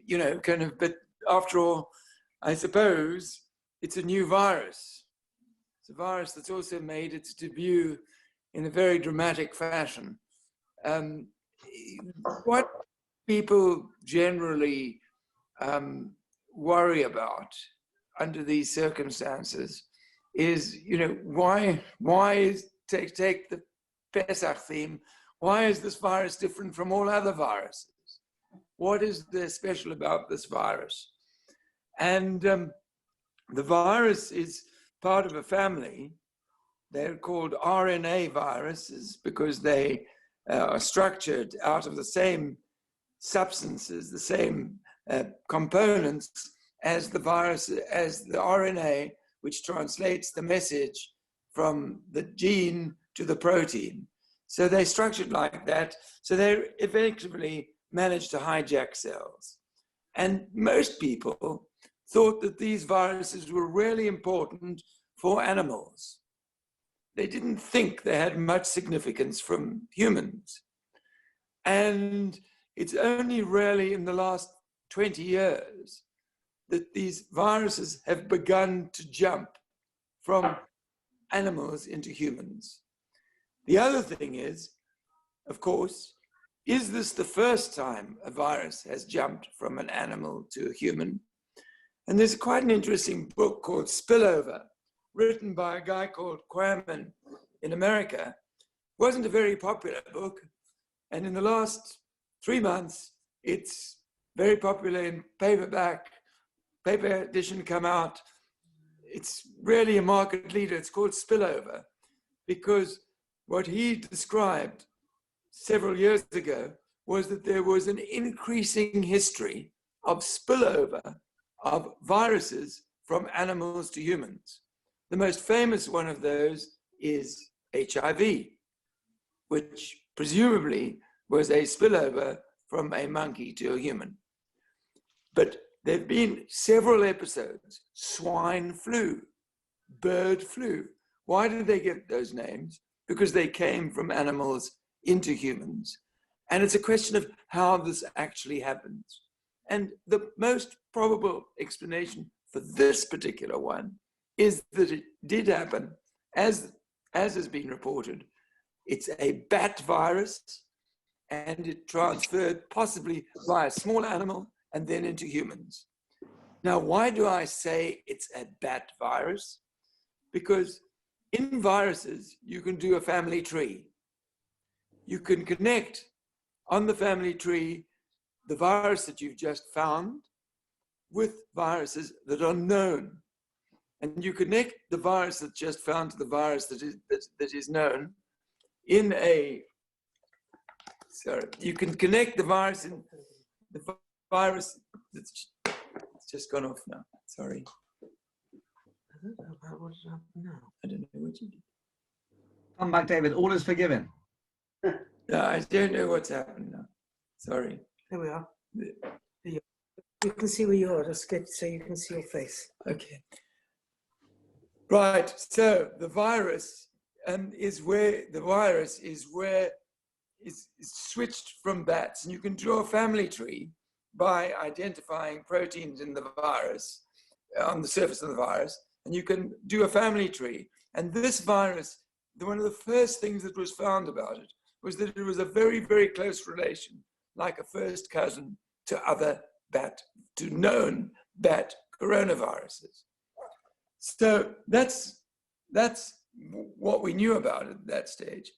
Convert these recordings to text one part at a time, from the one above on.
you know, kind of, but after all, I suppose it's a new virus. It's a virus that's also made its debut in a very dramatic fashion. What people generally worry about under these circumstances is, you know, why is, take the Pesach theme, why is this virus different from all other viruses? What is there special about this virus? And the virus is part of a family. They're called RNA viruses because they are structured out of the same substances, the same components as the virus, as the RNA, which translates the message from the gene to the protein. So they're structured like that. So they effectively manage to hijack cells. And most people thought that these viruses were really important for animals. They didn't think they had much significance from humans. And it's only really in the last 20 years that these viruses have begun to jump from animals into humans. The other thing is, of course, is this the first time a virus has jumped from an animal to a human? And there's quite an interesting book called Spillover, written by a guy called Quammen in America. It wasn't a very popular book. And in the last 3 months, it's very popular in paperback, paper edition come out. It's really a market leader. It's called Spillover, because what he described several years ago was that there was an increasing history of spillover of viruses from animals to humans. The most famous one of those is HIV, which presumably was a spillover from a monkey to a human. But there have been several episodes: swine flu, bird flu. Why did they get those names? Because they came from animals into humans. And it's a question of how this actually happens. And the most probable explanation for this particular one is that it did happen, as has been reported. It's a bat virus, and it transferred possibly by a small animal and then into humans. Now, why do I say it's a bat virus? Because in viruses, you can do a family tree. You can connect on the family tree the virus that you've just found with viruses that are known. And you connect the virus that's just found to the virus that is known in a, sorry, you can connect the virus in the virus that's just gone off now, sorry. I don't know about what's happened now. I don't know what you did. Come back, David, all is forgiven. No, I don't know what's happened now, sorry. There we are. You can see where you are, just get so you can see your face. Okay. Right, so the virus is switched from bats, and you can draw a family tree by identifying proteins in the virus, on the surface of the virus, and you can do a family tree. And this virus, one of the first things that was found about it was that it was a very, very close relation, like a first cousin to to known bat coronaviruses. So that's what we knew about it at that stage.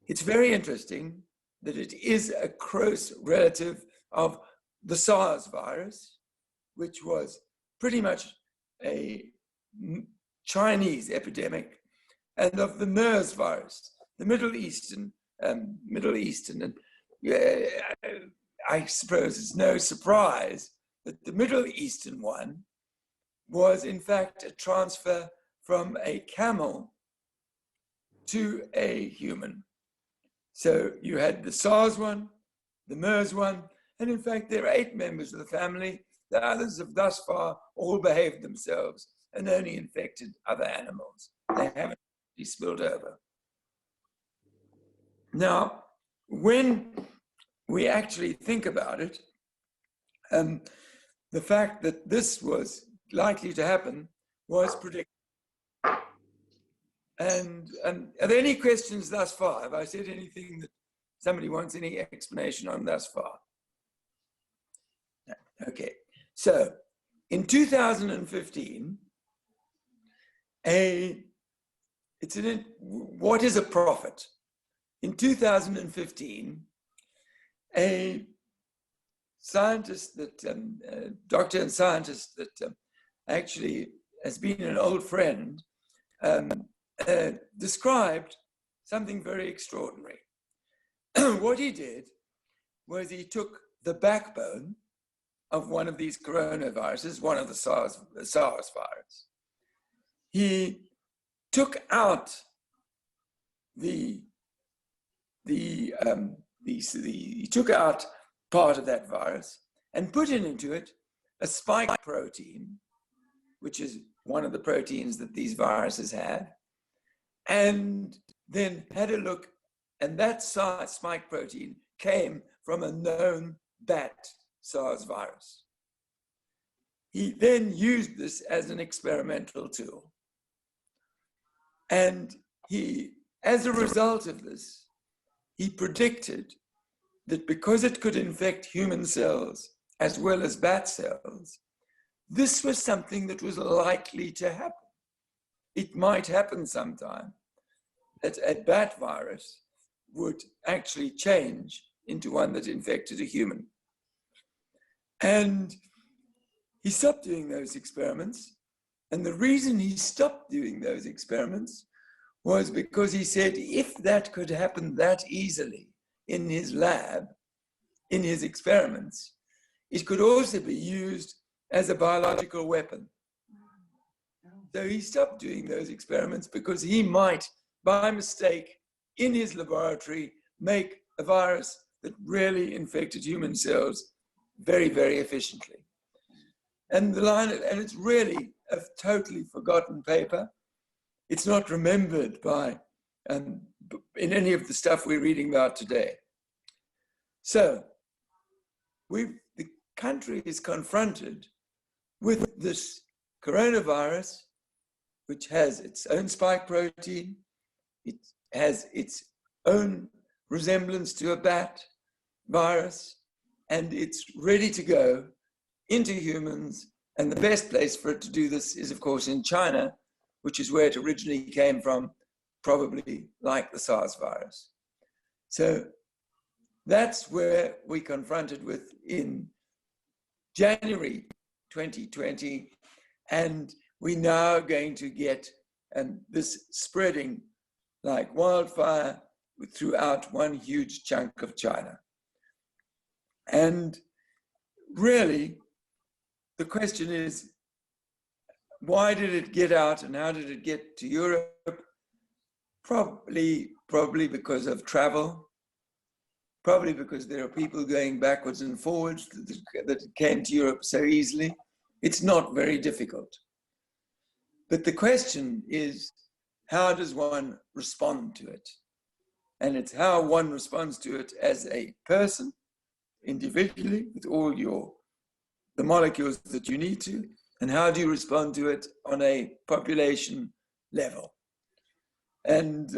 It's very interesting that it is a close relative of the SARS virus, which was pretty much a Chinese epidemic, and of the MERS virus, the Middle Eastern, and I suppose it's no surprise that the Middle Eastern one was in fact a transfer from a camel to a human. So you had the SARS one, the MERS one, and in fact there are 8 members of the family. The others have thus far all behaved themselves and only infected other animals. They haven't really spilled over. Now, when we actually think about it, the fact that this was likely to happen was predicted. And are there any questions thus far? Have I said anything that somebody wants any explanation on thus far? No. Okay, so in 2015, what is a prophet? In 2015, a scientist that, doctor and scientist that actually has been an old friend, described something very extraordinary. What he did was he took the backbone of one of these coronaviruses, one of the SARS virus. He took out he took out part of that virus and put into it a spike protein, which is one of the proteins that these viruses have, and then had a look, and that spike protein came from a known bat SARS virus. He then used this as an experimental tool. And as a result of this, he predicted that because it could infect human cells as well as bat cells, this was something that was likely to happen. It might happen sometime that a bat virus would actually change into one that infected a human. And he stopped doing those experiments. And the reason he stopped doing those experiments was because he said if that could happen that easily in his lab, in his experiments, it could also be used as a biological weapon. So he stopped doing those experiments because he might, by mistake, in his laboratory, make a virus that really infected human cells very, very efficiently. And it's really a totally forgotten paper. It's not remembered in any of the stuff we're reading about today. So the country is confronted with this coronavirus, which has its own spike protein. It has its own resemblance to a bat virus, and it's ready to go into humans. And the best place for it to do this is, of course, in China, which is where it originally came from, probably like the SARS virus. So that's where we confronted with in January 2020, and we now are going to get this spreading like wildfire throughout one huge chunk of China. And really, the question is, why did it get out and how did it get to Europe? Probably because of travel, probably because there are people going backwards and forwards that came to Europe so easily. It's not very difficult. But the question is, how does one respond to it? And it's how one responds to it as a person, individually, with all the molecules that you need to, and how do you respond to it on a population level? And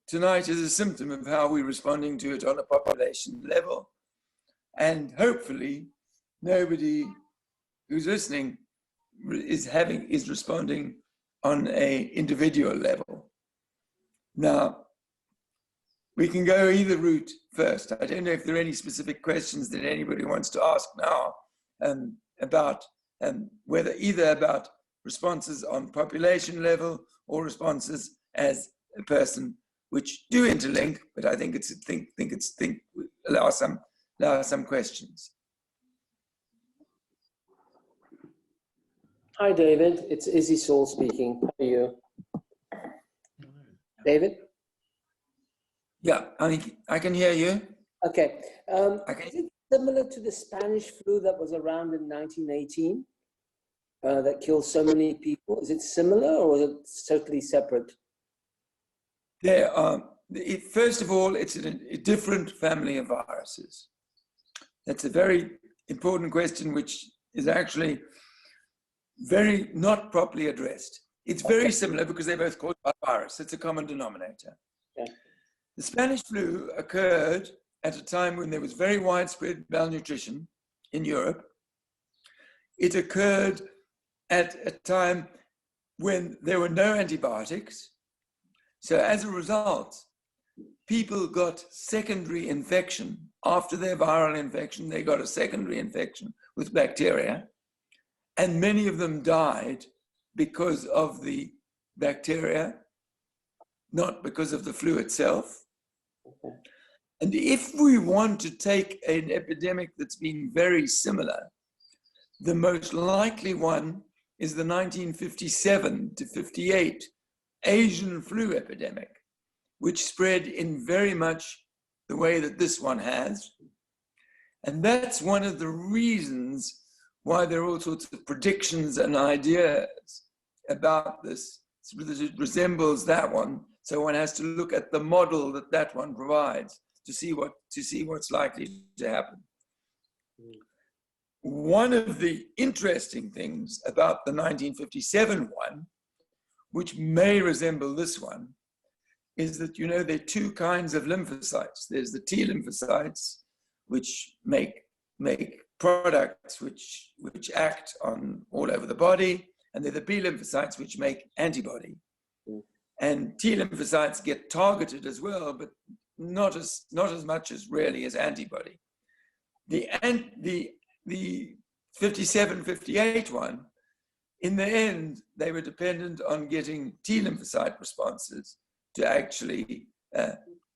tonight is a symptom of how we're responding to it on a population level. And hopefully nobody who's listening is responding on an individual level. Now, we can go either route first. I don't know if there are any specific questions that anybody wants to ask now about whether either about responses on population level or responses as a person, which do interlink, but I think allow some questions. Hi, David. It's Izzy Saul speaking. How are you? David? Yeah, I can hear you. Okay. Is it similar to the Spanish flu that was around in 1918 that killed so many people? Is it similar or is it totally separate? First of all, it's a different family of viruses. It's a very important question, which is actually very not properly addressed. It's very similar because they're both caused by virus. It's a common denominator. Yeah. The Spanish flu occurred at a time when there was very widespread malnutrition in Europe. It occurred at a time when there were no antibiotics. So as a result, people got secondary infection. After their viral infection, they got a secondary infection with bacteria. And many of them died because of the bacteria, not because of the flu itself. Okay. And if we want to take an epidemic that's been very similar, the most likely one is the 1957 to 58 Asian flu epidemic, which spread in very much the way that this one has. And that's one of the reasons why there are all sorts of predictions and ideas about this. It resembles that one. So one has to look at the model that that one provides to see what's likely to happen. One of the interesting things about the 1957 one, which may resemble this one, is that, you know, there are two kinds of lymphocytes. There's the T lymphocytes, which make products which act on all over the body, and they're the B lymphocytes, which make antibody. And T lymphocytes get targeted as well, but not as much as really as antibody. The 57-58 one, in the end, they were dependent on getting T lymphocyte responses to actually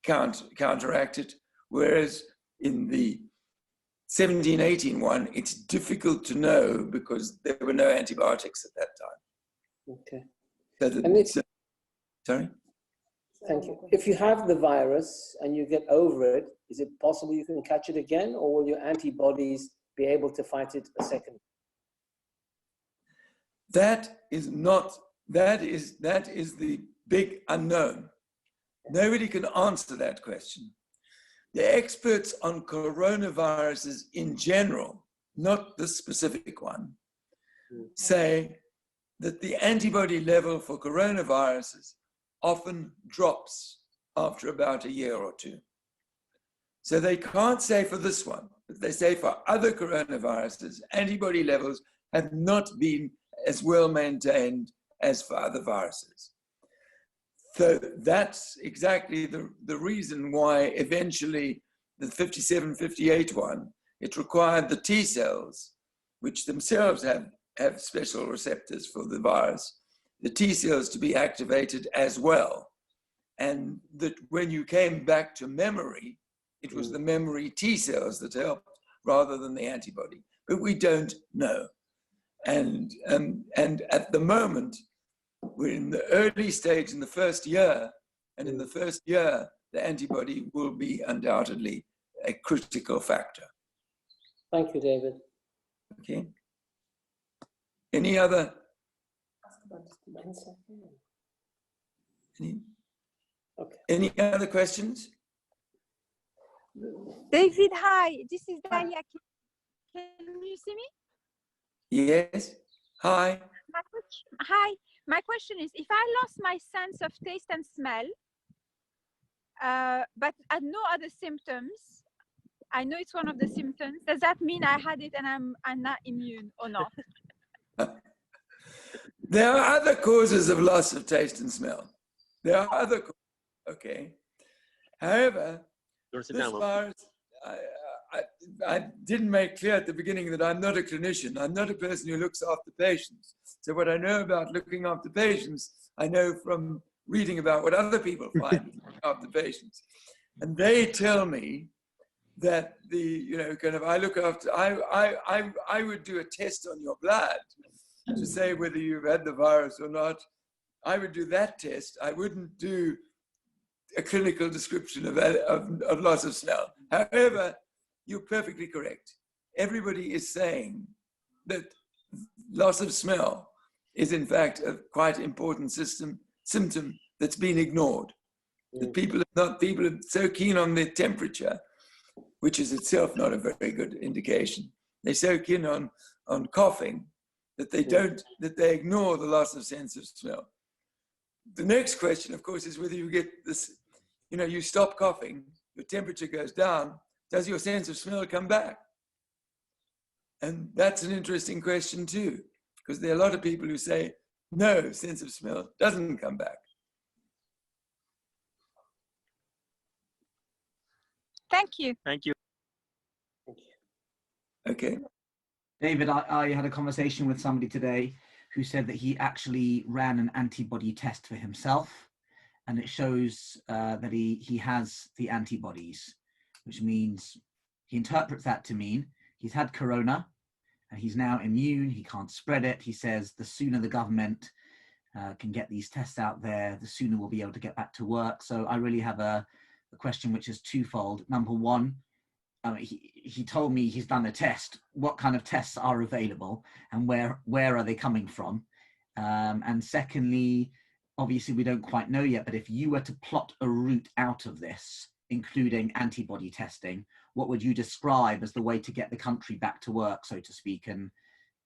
counteract it, whereas in the 17-18 one, it's difficult to know because there were no antibiotics at that time. Okay. Sorry? Thank you. If you have the virus and you get over it, is it possible you can catch it again, or will your antibodies be able to fight it a second? That is the big unknown. Nobody can answer that question. The experts on coronaviruses in general, not the specific one, say that the antibody level for coronaviruses often drops after about a year or two. So they can't say for this one, but they say for other coronaviruses, antibody levels have not been as well maintained as for other viruses. So that's exactly the reason why eventually the 57-58 one, it required the T cells, which themselves have special receptors for the virus, the T cells to be activated as well. And that when you came back to memory, it was the memory T cells that helped rather than the antibody. But we don't know. And at the moment, we're in the early stage in the first year, and in the first year, the antibody will be undoubtedly a critical factor. Thank you, David. Okay. Any other? Any other questions? David, hi. This is Dalia. Can you see me? Yes. Hi. Hi. My question is, if I lost my sense of taste and smell, but had no other symptoms, I know it's one of the symptoms, does that mean I had it and I'm not immune or not? There are other causes of loss of taste and smell. There are other causes, okay. However, this virus, I didn't make clear at the beginning that I'm not a clinician. I'm not a person who looks after patients. So what I know about looking after patients, I know from reading about what other people find looking after patients. And they tell me that I look after, I would do a test on your blood to say whether you've had the virus or not. I would do that test. I wouldn't do a clinical description of loss of smell. However, you're perfectly correct. Everybody is saying that loss of smell is in fact a quite important symptom that's been ignored. That people are so keen on their temperature, which is itself not a very good indication, they soak in on coughing, that they ignore the loss of sense of smell. The next question, of course, is whether you get this, you stop coughing, your temperature goes down, does your sense of smell come back? And that's an interesting question too, because there are a lot of people who say, no, sense of smell doesn't come back. Thank you. Thank you. Okay. David, I had a conversation with somebody today who said that he actually ran an antibody test for himself, and it shows that he has the antibodies, which means he interprets that to mean he's had corona and he's now immune, he can't spread it. He says the sooner the government can get these tests out there, the sooner we'll be able to get back to work. So I really have a question which is twofold. Number one, he told me he's done a test. What kind of tests are available and where are they coming from? And secondly, obviously we don't quite know yet, but if you were to plot a route out of this, including antibody testing, what would you describe as the way to get the country back to work, so to speak, and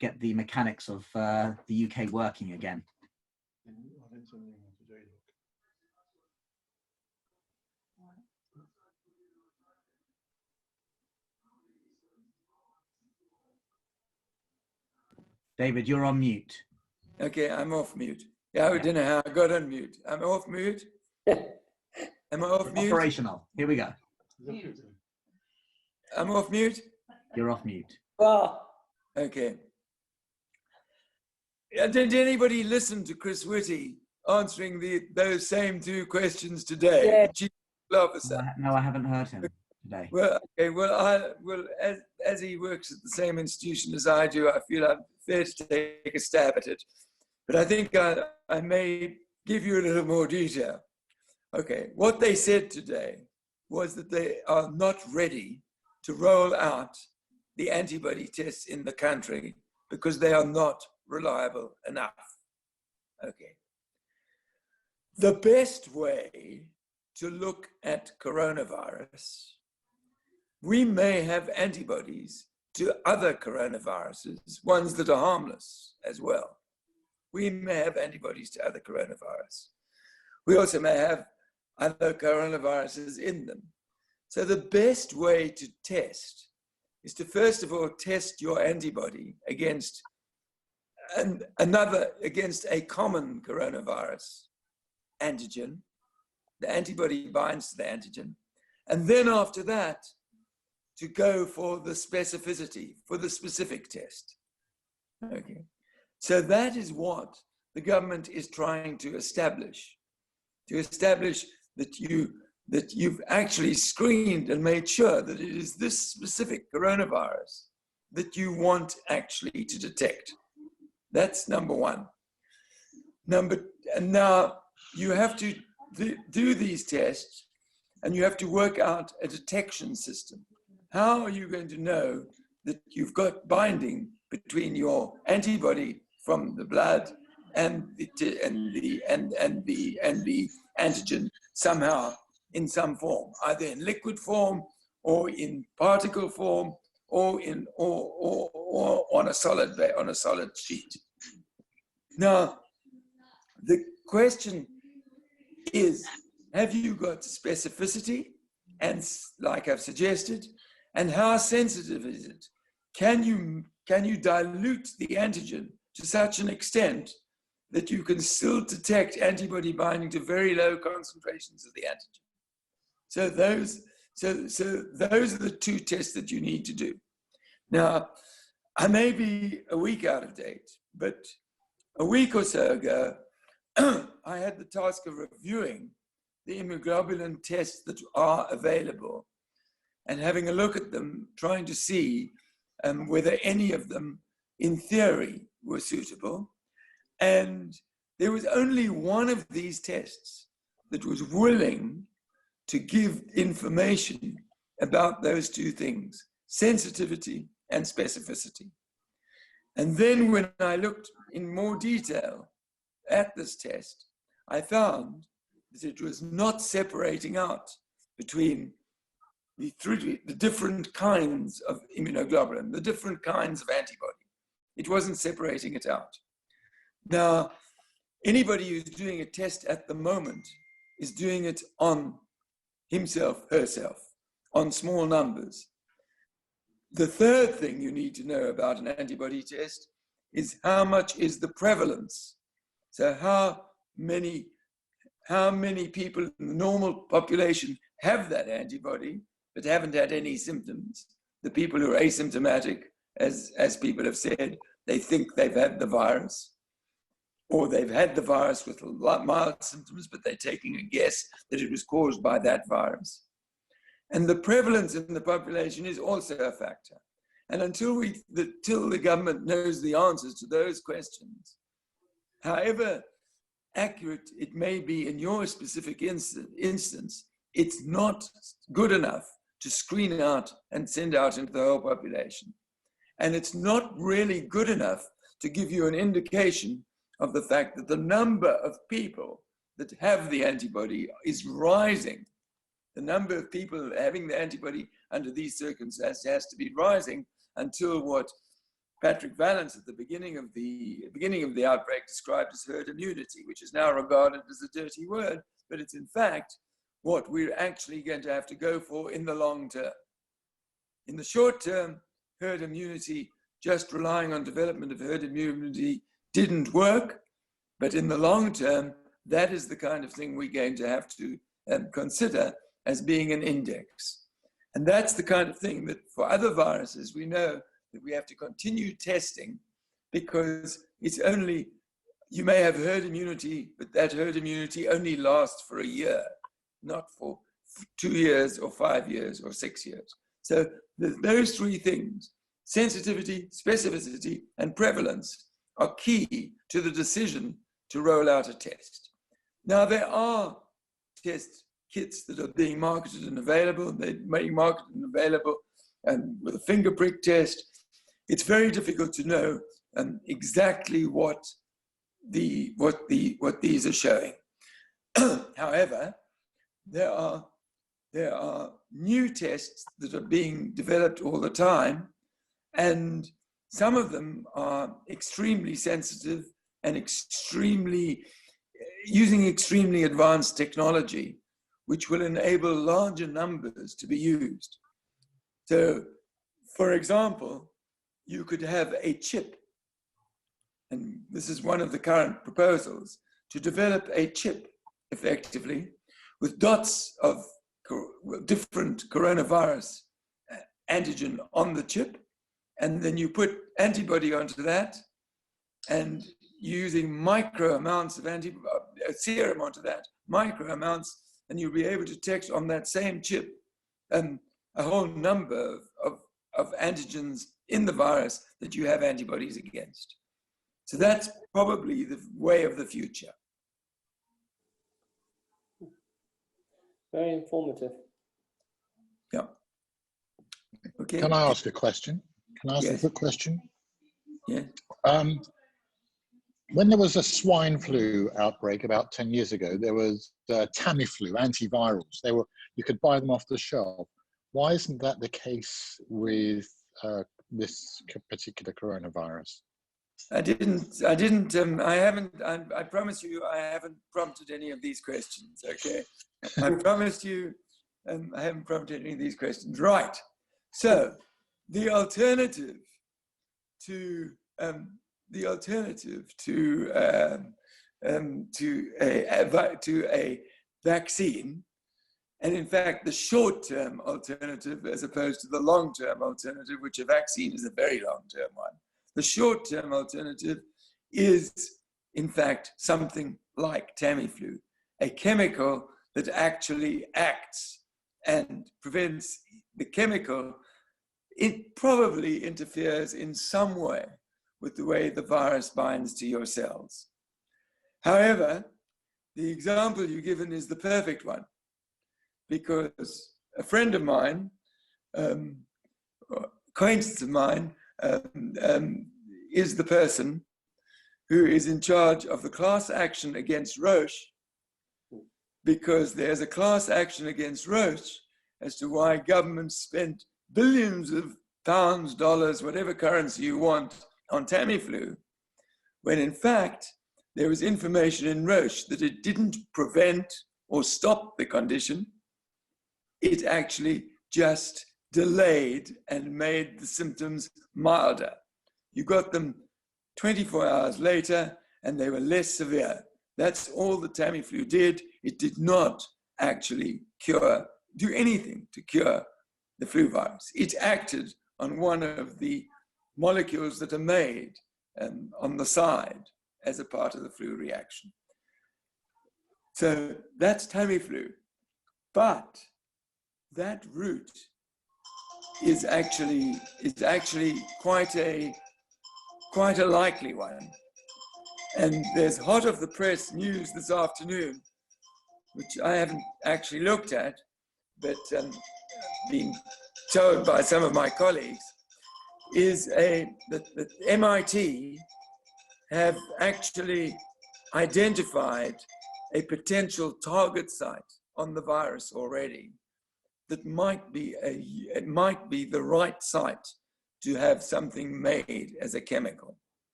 get the mechanics of the UK working again? David, you're on mute. Okay, I'm off mute. Yeah, I don't know how I got on mute. I'm off mute. Am I off mute? Operational. Here we go. I'm off mute? You're off mute. Okay. Did anybody listen to Chris Whitty answering those same two questions today? Yeah. The Chief Legal Officer. No, I haven't heard him today. Well, okay. Well, as he works at the same institution as I do, I feel I'm fair to take a stab at it. But I think I may give you a little more detail. Okay. What they said today was that they are not ready to roll out the antibody tests in the country because they are not reliable enough. Okay. The best way to look at coronavirus, we may have antibodies to other coronaviruses, ones that are harmless as well. We may have antibodies to other coronavirus. We also may have other coronaviruses in them. So the best way to test is to first of all test your antibody against against a common coronavirus antigen. The antibody binds to the antigen. And then after that, to go for the specificity, for the specific test. Okay. So that is what the government is trying to establish that you've actually screened and made sure that it is this specific coronavirus that you want actually to detect. That's number one. And now you have to do these tests and you have to work out a detection system. How are you going to know that you've got binding between your antibody from the blood and the antigen somehow in some form, either in liquid form or in particle form or on a solid sheet? Now, the question is, have you got specificity? And like I've suggested, and how sensitive is it? Can you dilute the antigen to such an extent that you can still detect antibody binding to very low concentrations of the antigen? So those are the two tests that you need to do. Now, I may be a week out of date, but a week or so ago, I had the task of reviewing the immunoglobulin tests that are available and having a look at them, trying to see whether any of them, in theory, were suitable. And there was only one of these tests that was willing to give information about those two things, sensitivity and specificity. And then when I looked in more detail at this test, I found that it was not separating out between the different kinds of immunoglobulin, the different kinds of antibody. It wasn't separating it out. Now, anybody who's doing a test at the moment is doing it on himself, herself, on small numbers. The third thing you need to know about an antibody test is how much is the prevalence. So how many people in the normal population have that antibody but haven't had any symptoms. The people who are asymptomatic, as people have said, they think they've had the virus, or they've had the virus with mild symptoms, but they're taking a guess that it was caused by that virus. And the prevalence in the population is also a factor. And until the government knows the answers to those questions, however accurate it may be in your specific instance, it's not good enough to screen out and send out into the whole population. And it's not really good enough to give you an indication of the fact that the number of people that have the antibody is rising. The number of people having the antibody under these circumstances has to be rising until what Patrick Vallance at the beginning of the outbreak described as herd immunity, which is now regarded as a dirty word, but it's in fact what we're actually going to have to go for in the long term. In the short term, herd immunity, just relying on development of herd immunity didn't work, but in the long term, that is the kind of thing we're going to have to consider as being an index. And that's the kind of thing that for other viruses, we know that we have to continue testing, because it's only, you may have herd immunity, but that herd immunity only lasts for a year, not for 2 years or 5 years or 6 years. So those three things, sensitivity, specificity, and prevalence, are key to the decision to roll out a test. Now, there are test kits that are being marketed and available. They're being marketed and available with a finger prick test. It's very difficult to know exactly what these are showing. However, there are new tests that are being developed all the time, and some of them are extremely sensitive and using extremely advanced technology, which will enable larger numbers to be used. So, for example, you could have a chip, and this is one of the current proposals, to develop a chip effectively with dots of different coronavirus antigen on the chip, and then you put antibody onto that, and using micro amounts of serum onto that, micro amounts, and you'll be able to detect on that same chip a whole number of antigens in the virus that you have antibodies against. So that's probably the way of the future. Very informative. Yeah. Okay. Can I ask a question? Can I ask Yes. a quick question? Yeah. When there was a swine flu outbreak about 10 years ago, there was Tamiflu, antivirals. You could buy them off the shelf. Why isn't that the case with this particular coronavirus? I promise you, I haven't prompted any of these questions, okay? I promised you, I haven't prompted any of these questions. Right. So, the alternative to a vaccine, and in fact the short-term alternative as opposed to the long-term alternative, which a vaccine is a very long-term one. The short-term alternative is in fact something like Tamiflu, a chemical that actually acts and prevents the chemical. It probably interferes in some way with the way the virus binds to your cells. However, the example you've given is the perfect one, because a friend of mine, acquaintance of mine, is the person who is in charge of the class action against Roche, because there's a class action against Roche, as to why governments spent billions of pounds, dollars, whatever currency you want on Tamiflu, when in fact there was information in Roche that it didn't prevent or stop the condition. It actually just delayed and made the symptoms milder. You got them 24 hours later and they were less severe. That's all the Tamiflu did. It did not actually do anything to cure the flu virus. It acted on one of the molecules that are made on the side as a part of the flu reaction. So that's Tamiflu. But that route is actually quite a likely one. And there's hot off the press news this afternoon, which I haven't actually looked at, but being told by some of my colleagues, is that MIT have actually identified a potential target site on the virus already that might be the right site to have something made as a chemical.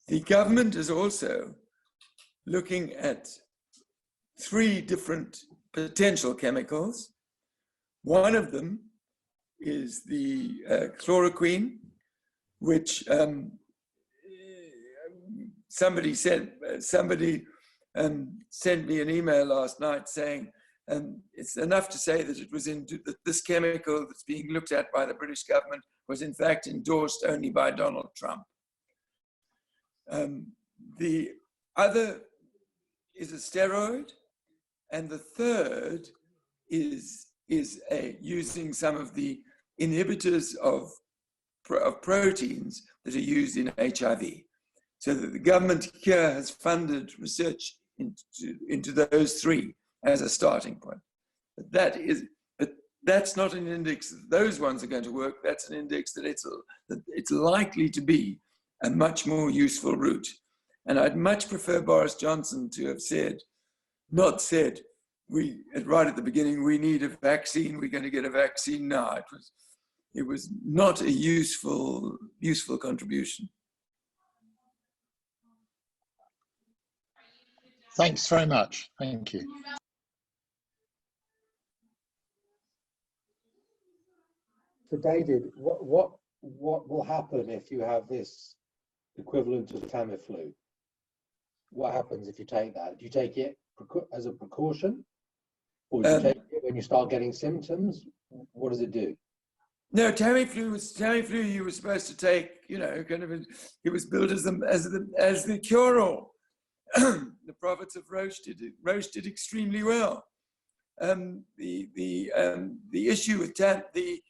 The government is also looking at 3 different potential chemicals. One of them is the chloroquine, which somebody sent me an email last night saying it's enough to say that it was that this chemical that's being looked at by the British government was in fact endorsed only by Donald Trump. The other is a steroid, and the third is using some of the inhibitors of proteins that are used in HIV. So that the government here has funded research into those 3 as a starting point. But that's not an index that those ones are going to work. That's an index that it's likely to be a much more useful route. And I'd much prefer Boris Johnson to have not said, right at the beginning, we need a vaccine, we're going to get a vaccine now. It was not a useful contribution. Thanks very much. Thank you. So David, what will happen if you have this equivalent to Tamiflu? What happens if you take that? Do you take it as a precaution, or do you take it when you start getting symptoms? What does it do? No, Tamiflu. You were supposed to take. It was built as the cure-all. The prophets of Roche did extremely well. The issue with the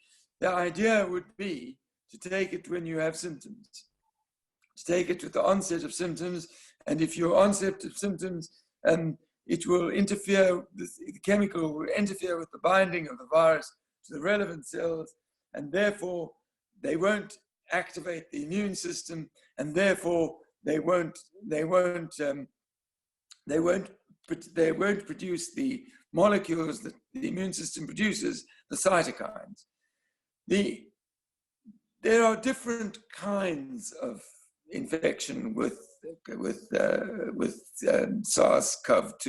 idea would be to take it when you have symptoms, to take it with the onset of symptoms, and if your onset of symptoms, it will interfere. The chemical will interfere with the binding of the virus to the relevant cells, and therefore they won't activate the immune system, and therefore they won't produce the molecules that the immune system produces, the cytokines. There are different kinds of infection with SARS-CoV-2,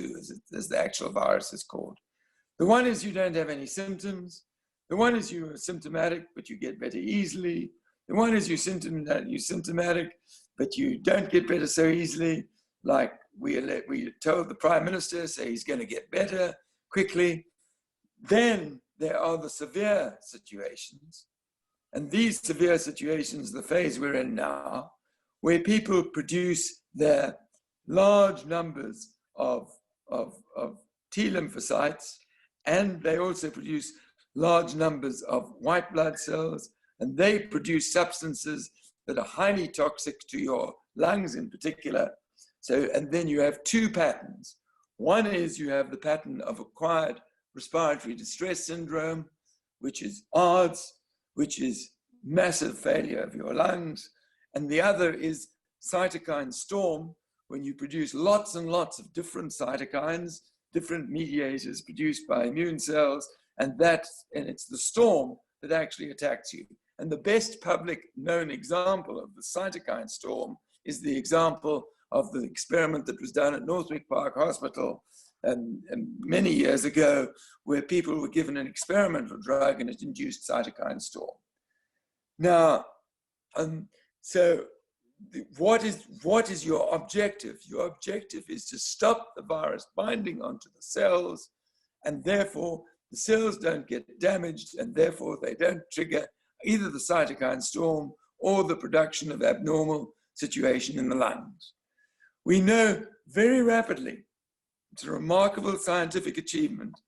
as the actual virus is called. The one is you don't have any symptoms. The one is you are symptomatic, but you get better easily. The one is you're symptomatic, but you don't get better so easily. Like we told the Prime Minister, say he's going to get better quickly. Then there are the severe situations. And these severe situations, the phase we're in now, where people produce their large numbers of T lymphocytes, and they also produce large numbers of white blood cells, and they produce substances that are highly toxic to your lungs in particular. So, and then you have 2 patterns. One is you have the pattern of acquired respiratory distress syndrome, which is ARDS, which is massive failure of your lungs. And the other is cytokine storm, when you produce lots and lots of different cytokines, different mediators produced by immune cells, and it's the storm that actually attacks you. And the best public known example of the cytokine storm is the example of the experiment that was done at Northwick Park Hospital and many years ago, where people were given an experimental drug and it induced cytokine storm. Now, so what is your objective? Your objective is to stop the virus binding onto the cells, and therefore the cells don't get damaged, and therefore they don't trigger either the cytokine storm or the production of abnormal situation in the lungs. We know very rapidly, it's a remarkable scientific achievement,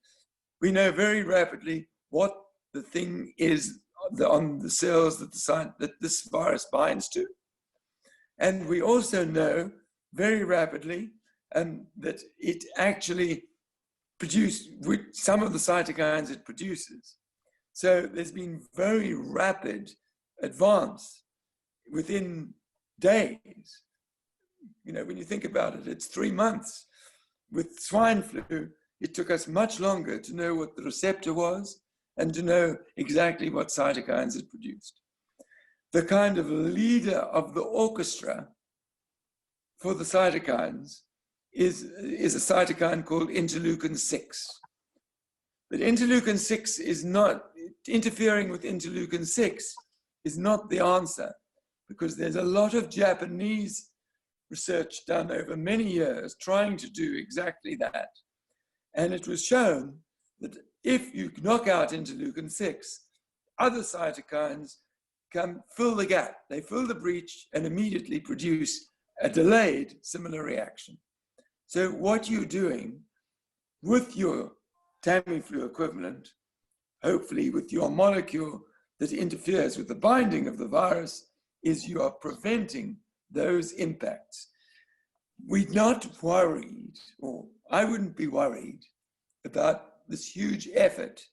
we know very rapidly what the thing is on the cells that this virus binds to. And we also know very rapidly that it actually produces some of the cytokines it produces. So there's been very rapid advance within days. You know, when you think about it, it's 3 months. With swine flu, it took us much longer to know what the receptor was and to know exactly what cytokines it produced. The kind of leader of the orchestra for the cytokines is a cytokine called interleukin-6. But interleukin-6 is not, interfering with interleukin-6 is not the answer, because there's a lot of Japanese research done over many years trying to do exactly that. And it was shown that if you knock out interleukin-6, other cytokines can fill the gap. They fill the breach and immediately produce a delayed similar reaction. So what you're doing with your Tamiflu equivalent, hopefully with your molecule that interferes with the binding of the virus, is you are preventing those impacts. We're not worried, or I wouldn't be worried about this huge effort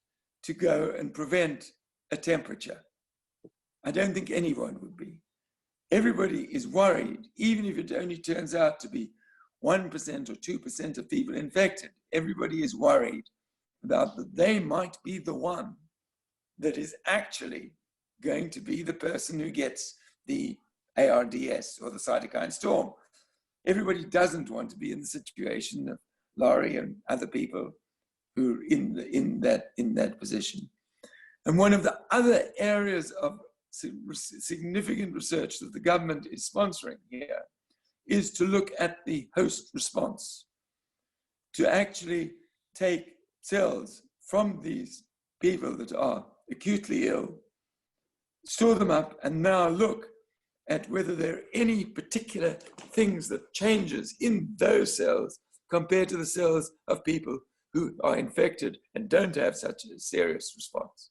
to go and prevent a temperature. I don't think anyone would be. Everybody is worried, even if it only turns out to be 1% or 2% of people infected. Everybody is worried about that they might be the one that is actually going to be the person who gets the ARDS or the cytokine storm. Everybody doesn't want to be in the situation of Laurie and other people who are in that position. And one of the other areas of significant research that the government is sponsoring here is to look at the host response, to actually take cells from these people that are acutely ill, store them up, and now look at whether there are any particular things that changes in those cells compared to the cells of people who are infected and don't have such a serious response.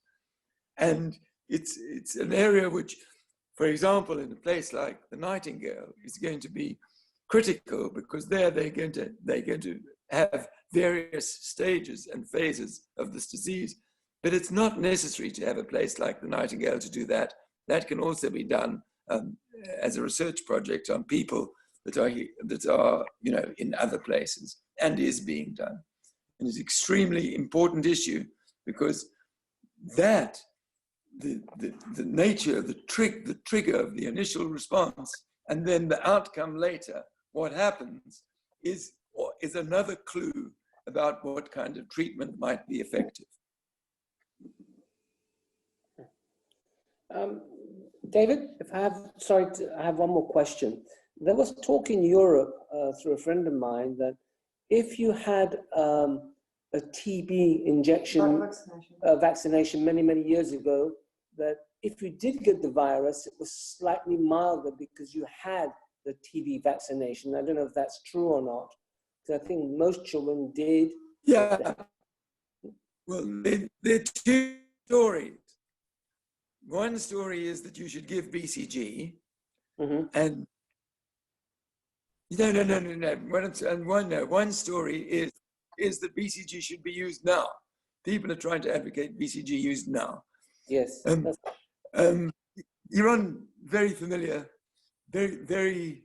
And it's an area which, for example, in a place like the Nightingale is going to be critical, because there they're going to have various stages and phases of this disease. But it's not necessary to have a place like the Nightingale to do that. That can also be done as a research project on people that are in other places, and is being done. And it's an extremely important issue, because that the nature, the trigger of the initial response, and then the outcome later, what happens, is another clue about what kind of treatment might be effective. David, I have one more question. There was talk in Europe through a friend of mine that if you had a TB injection, vaccination many years ago, that if you did get the virus, it was slightly milder because you had the TB vaccination. I don't know if that's true or not, because I think most children did. Yeah. Well, there are two stories. One story is that you should give BCG, and no. One story is that BCG should be used now. People are trying to advocate BCG used now. Yes. You're on very familiar, very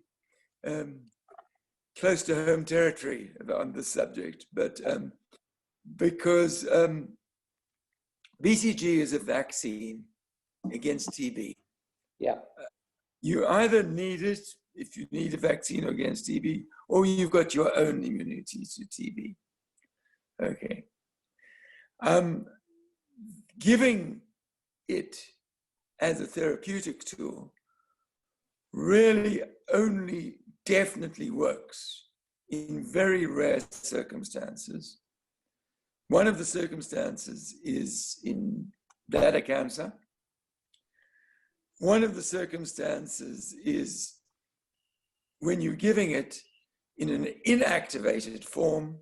close to home territory on this subject, but because BCG is a vaccine against TB. Yeah. You either need it if you need a vaccine against TB, or you've got your own immunity to TB. Okay. Giving it as a therapeutic tool really only definitely works in very rare circumstances. One of the circumstances is in bladder cancer. One of the circumstances is when you're giving it in an inactivated form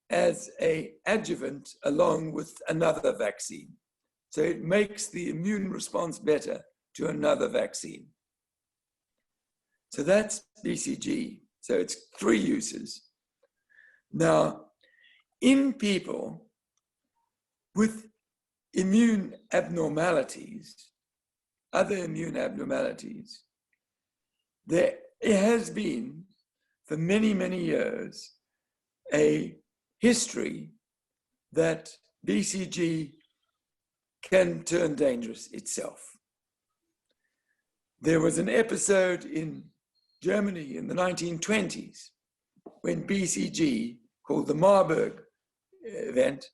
as an adjuvant along with another vaccine. So it makes the immune response better to another vaccine. So that's BCG. So it's 3 uses. Now, in people with immune abnormalities, other immune abnormalities, there has been, for many, many years, a history that BCG can turn dangerous itself. There was an episode in Germany in the 1920s when BCG, called the Marburg event,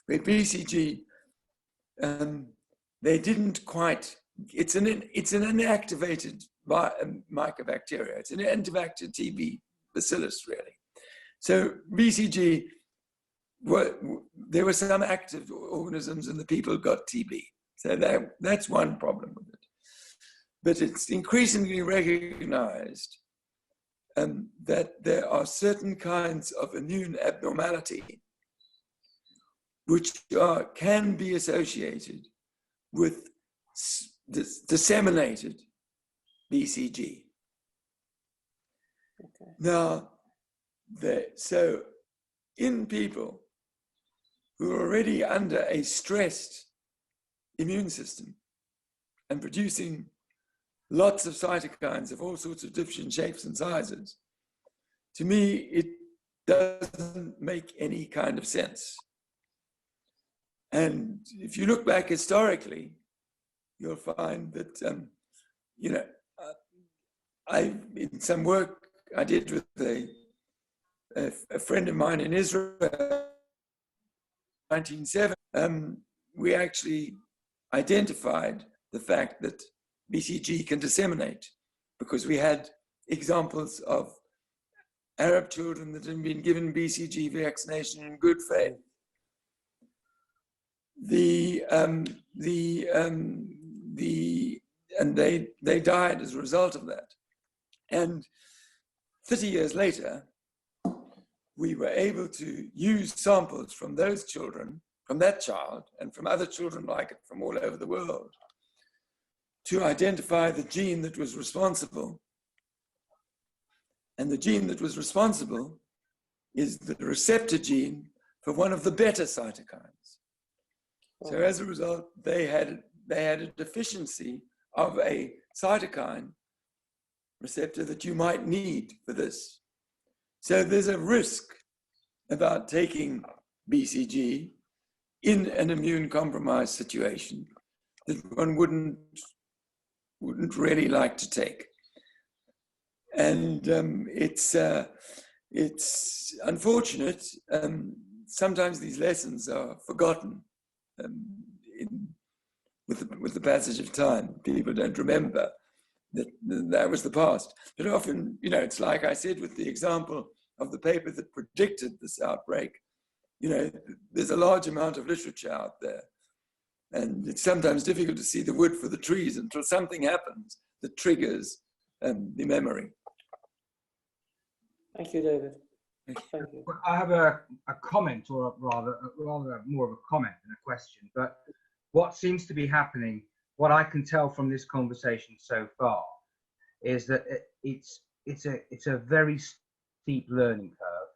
where BCG, they didn't quite, it's an inactivated mycobacteria. It's an inactivated TB bacillus, really. So BCG, there were some active organisms and the people got TB. So that's one problem with it. But it's increasingly recognized that there are certain kinds of immune abnormality which can be associated with disseminated BCG. Okay. Now, so in people who are already under a stressed immune system and producing lots of cytokines of all sorts of different shapes and sizes, to me, it doesn't make any kind of sense. And if you look back historically, you'll find that, in some work I did with a friend of mine in Israel, 1970, we actually identified the fact that BCG can disseminate because we had examples of Arab children that had been given BCG vaccination in good faith. And they died as a result of that. And 30 years later, we were able to use samples from those children, from that child, and from other children like it from all over the world, to identify the gene that was responsible. And the gene that was responsible is the receptor gene for one of the beta cytokines. So as a result, they had a deficiency of a cytokine receptor that you might need for this. So there's a risk about taking BCG in an immune compromised situation that one wouldn't really like to take. And it's unfortunate. Sometimes these lessons are forgotten with the passage of time. People don't remember that was the past. But often, it's like I said with the example of the paper that predicted this outbreak, there's a large amount of literature out there. And it's sometimes difficult to see the wood for the trees until something happens that triggers the memory. Thank you, David. Thank you. I have a comment, or rather more of a comment than a question. But what seems to be happening, what I can tell from this conversation so far, is that it's a very steep learning curve,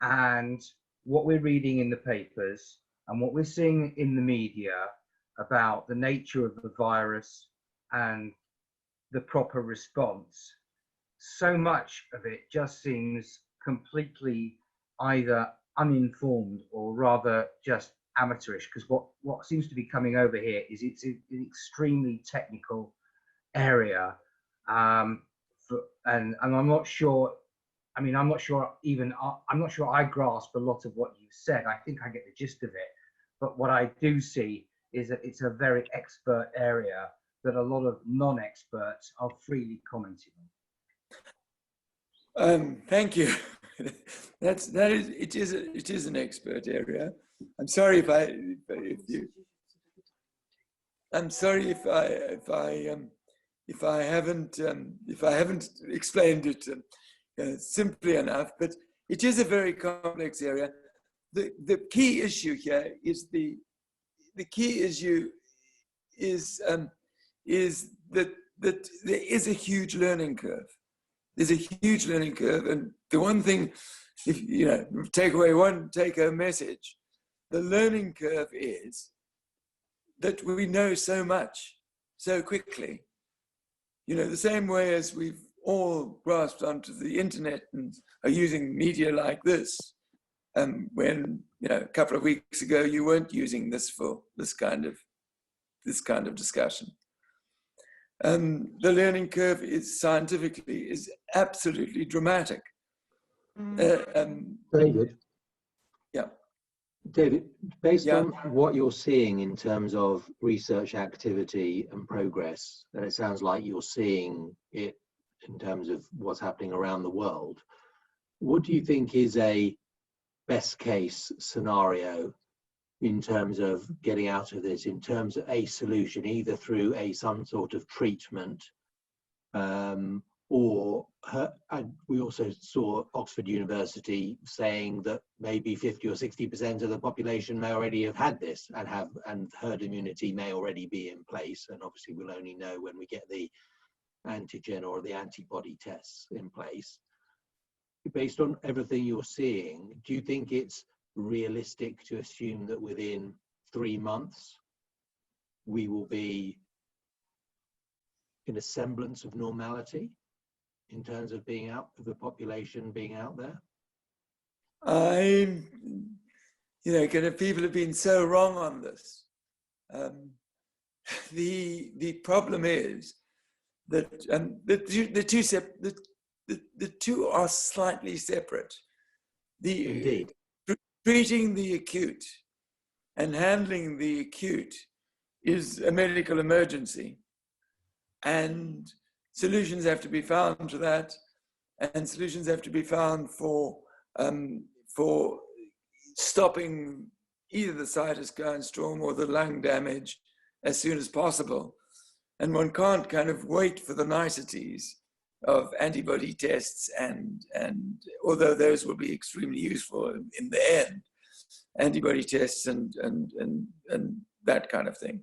and what we're reading in the papers and what we're seeing in the media about the nature of the virus and the proper response, so much of it just seems completely either uninformed or rather just amateurish, because what seems to be coming over here is it's an extremely technical area, and I'm not sure. I mean, I'm not sure I grasp a lot of what you said. I think I get the gist of it, but what I do see is that it's a very expert area that a lot of non-experts are freely commenting on. Thank you. It is an expert area. I'm sorry if I haven't explained it simply enough, but it is a very complex area. The key issue here is that there is a huge learning curve. There's a huge learning curve, and the one thing, if take home message, the learning curve is that we know so much so quickly. The same way as we've all grasped onto the internet and are using media like this, when a couple of weeks ago you weren't using this for this kind of discussion. The learning curve is scientifically absolutely dramatic. David. Yeah. David, based on what you're seeing in terms of research activity and progress, and it sounds like you're seeing it in terms of what's happening around the world, what do you think is a best case scenario in terms of getting out of this, in terms of a solution, either through some sort of treatment, or we also saw Oxford University saying that maybe 50 or 60% of the population may already have had this and herd immunity may already be in place. And obviously we'll only know when we get the antigen or the antibody tests in place. Based on everything you're seeing, do you think it's realistic to assume that within 3 months we will be in a semblance of normality in terms of being out of the population being out there? People have been so wrong on this. The problem is that the two are slightly separate. Indeed. Treating the acute and handling the acute is a medical emergency, and solutions have to be found to that, and solutions have to be found for stopping either the cytokine storm or the lung damage as soon as possible. And one can't kind of wait for the niceties of antibody tests, and although those will be extremely useful in the end, antibody tests and that kind of thing.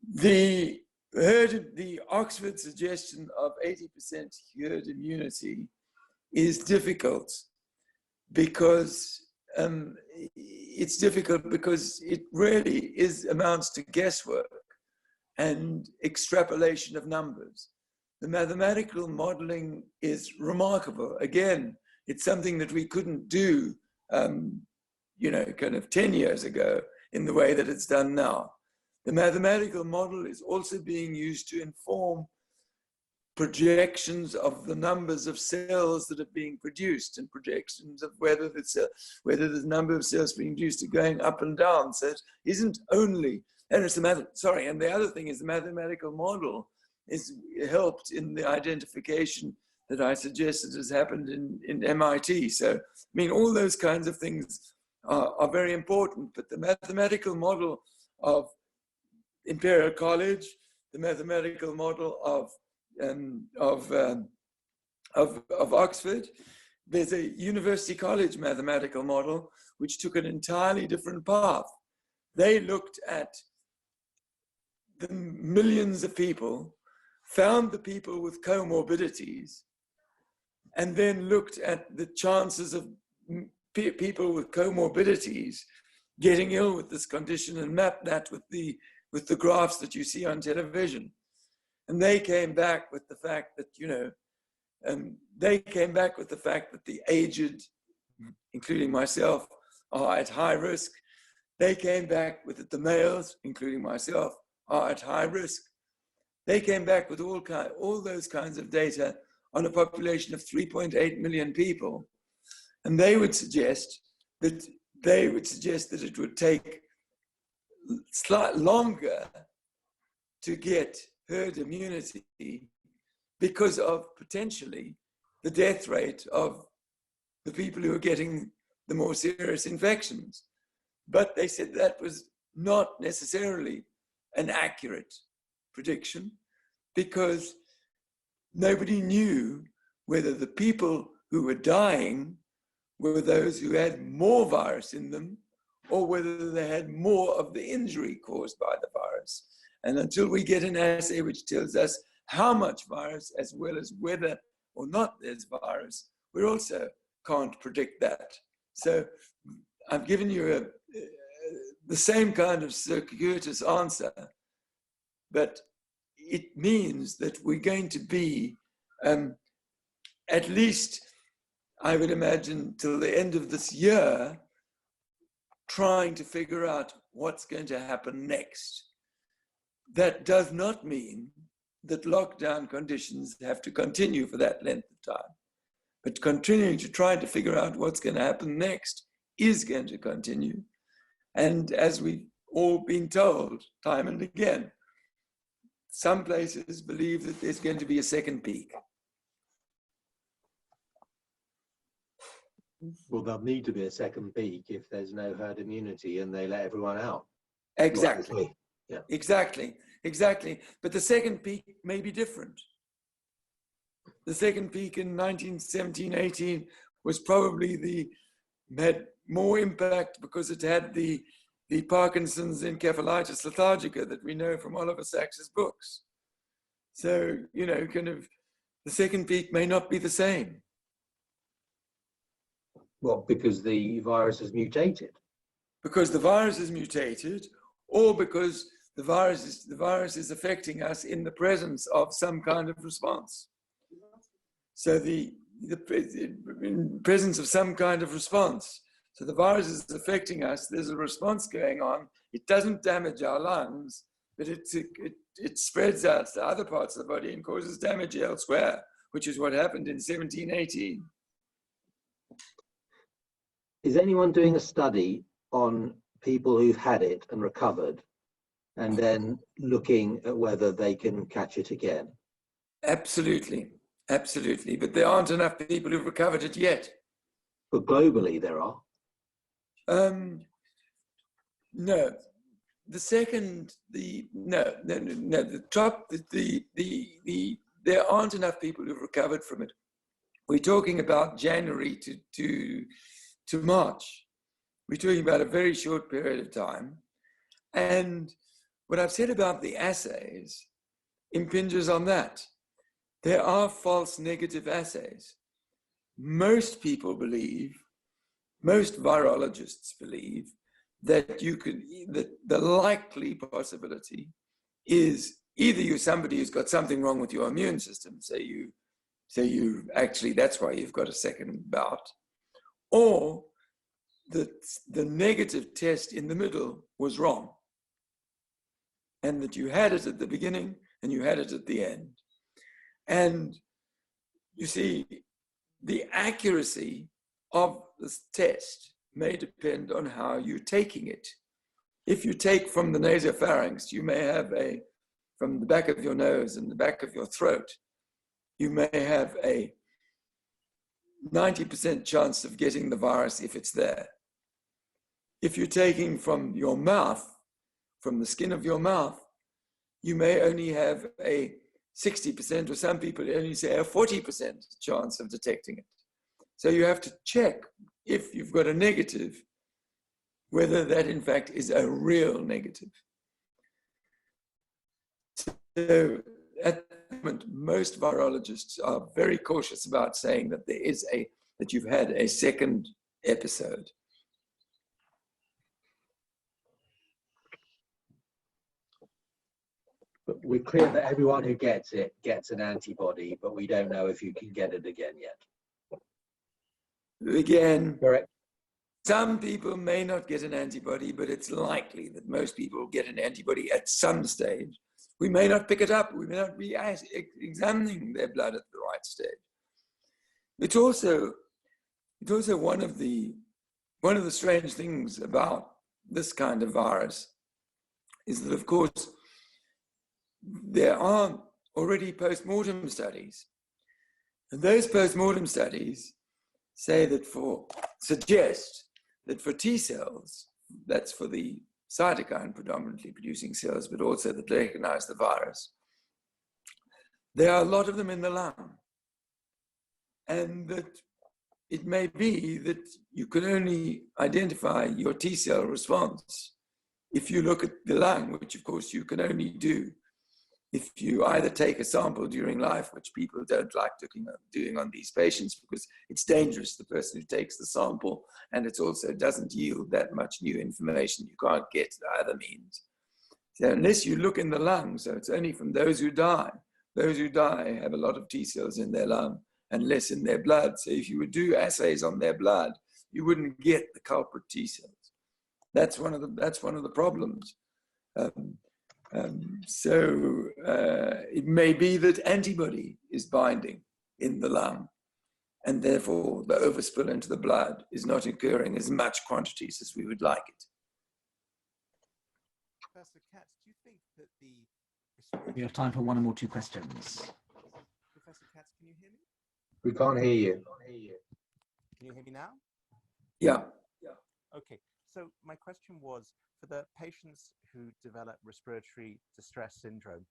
The Oxford suggestion of 80% herd immunity is difficult because it really amounts to guesswork and extrapolation of numbers. The mathematical modeling is remarkable. Again, it's something that we couldn't do, kind of 10 years ago in the way that it's done now. The mathematical model is also being used to inform projections of the numbers of cells that are being produced and projections of whether the number of cells being produced are going up and down. So it isn't only, and the other thing is the mathematical model is helped in the identification that I suggested has happened in MIT. So, all those kinds of things are very important, but the mathematical model of Imperial College, the mathematical model of Oxford, there's a University College mathematical model which took an entirely different path. They looked at the millions of people, found the people with comorbidities, and then looked at the chances of people with comorbidities getting ill with this condition and mapped that with the graphs that you see on television. And they came back with the fact that, the aged, including myself, are at high risk. They came back with that the males, including myself, are at high risk. They came back with all those kinds of data on a population of 3.8 million people. And they would suggest that it would take slightly longer to get herd immunity because of potentially the death rate of the people who are getting the more serious infections. But they said that was not necessarily an accurate prediction because nobody knew whether the people who were dying were those who had more virus in them or whether they had more of the injury caused by the virus. And until we get an assay which tells us how much virus as well as whether or not there's virus, we also can't predict that. So I've given you the same kind of circuitous answer, but it means that we're going to be at least, I would imagine, till the end of this year, trying to figure out what's going to happen next. That does not mean that lockdown conditions have to continue for that length of time, but continuing to try to figure out what's going to happen next is going to continue. And as we've all been told time and again, some places believe that there's going to be a second peak. Well, there'll need to be a second peak if there's no herd immunity and they let everyone out. Exactly. Yeah. Exactly. But the second peak may be different. The second peak in 1917-18 was probably had more impact because it had the Parkinson's encephalitis lethargica that we know from Oliver Sacks's books. So, kind of the second peak may not be the same. Well, because the virus has mutated. Because the virus is mutated, or because the virus is affecting us in the presence of some kind of response. So in presence of some kind of response. So the virus is affecting us, there's a response going on, it doesn't damage our lungs, but it spreads out to other parts of the body and causes damage elsewhere, which is what happened in 1718. Is anyone doing a study on people who've had it and recovered and then looking at whether they can catch it again? Absolutely. But there aren't enough people who've recovered it yet. But globally there are. No. There aren't enough people who've recovered from it. We're talking about January to March. We're talking about a very short period of time. And what I've said about the assays impinges on that. There are false negative assays. Most people believe, most virologists believe that that the likely possibility is either somebody who's got something wrong with your immune system, so you actually, that's why you've got a second bout, or that the negative test in the middle was wrong, and that you had it at the beginning and you had it at the end. And you see, the accuracy of this test may depend on how you're taking it. If you take from the nasopharynx, you may have from the back of your nose and the back of your throat, you may have a 90% chance of getting the virus if it's there. If you're taking from your mouth, from the skin of your mouth, you may only have a 60%, or some people only say a 40% chance of detecting it. So you have to check if you've got a negative, whether that in fact is a real negative. So at the moment, most virologists are very cautious about saying that that you've had a second episode. But we're clear that everyone who gets it gets an antibody, but we don't know if you can get it again yet. Again, Correct. some people may not get an antibody, but it's likely that most people get an antibody at some stage. We may not pick it up. We may not be examining their blood at the right stage. It's also one of the strange things about this kind of virus is that, of course, there are already post-mortem studies. And those post-mortem studies suggest that for T cells, that's for the cytokine predominantly producing cells, but also that recognize the virus, there are a lot of them in the lung. And that it may be that you can only identify your T cell response if you look at the lung, which of course you can only do if you either take a sample during life, which people don't like doing on these patients because it's dangerous, the person who takes the sample, and it also doesn't yield that much new information you can't get either means. So unless you look in the lung, so it's only from those who die. Those who die have a lot of T cells in their lung and less in their blood. So if you would do assays on their blood, you wouldn't get the culprit T cells. That's one of the problems. It may be that antibody is binding in the lung, and therefore the overspill into the blood is not occurring as much quantities as we would like it. Professor Katz, do you think that the We have time for one or more two questions. Professor Katz, can you hear me? We can't hear you. Can you hear me now? Yeah. Okay. So my question was, for the patients who develop respiratory distress syndrome,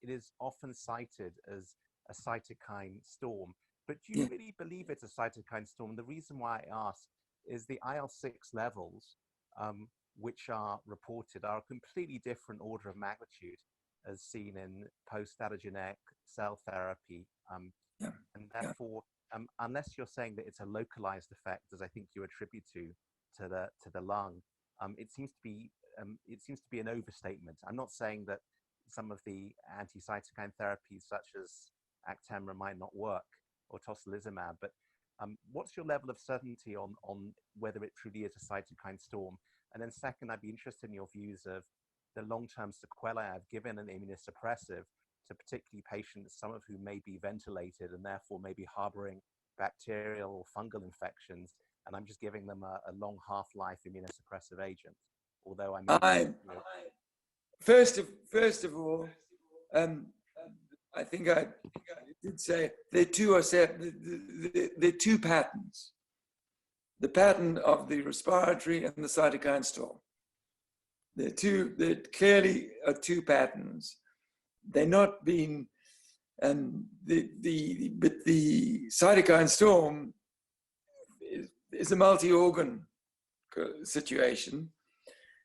it is often cited as a cytokine storm. But do you really believe it's a cytokine storm? The reason why I ask is the IL-6 levels, which are reported, are a completely different order of magnitude as seen in post-allogeneic cell therapy. And therefore, unless you're saying that it's a localized effect, as I think you attribute to the lung, it seems to be an overstatement. I'm not saying that some of the anti-cytokine therapies such as Actemra might not work, or tocilizumab, but what's your level of certainty on whether it truly is a cytokine storm? And then second, I'd be interested in your views of the long-term sequelae of given an immunosuppressive to particularly patients, some of whom may be ventilated and therefore may be harboring bacterial or fungal infections, and I'm just giving them a long half-life immunosuppressive agent. Although first of all, I think I did say there are two patterns. The pattern of the respiratory and the cytokine storm. There clearly are two patterns. They're not being, but the cytokine storm is a multi-organ situation.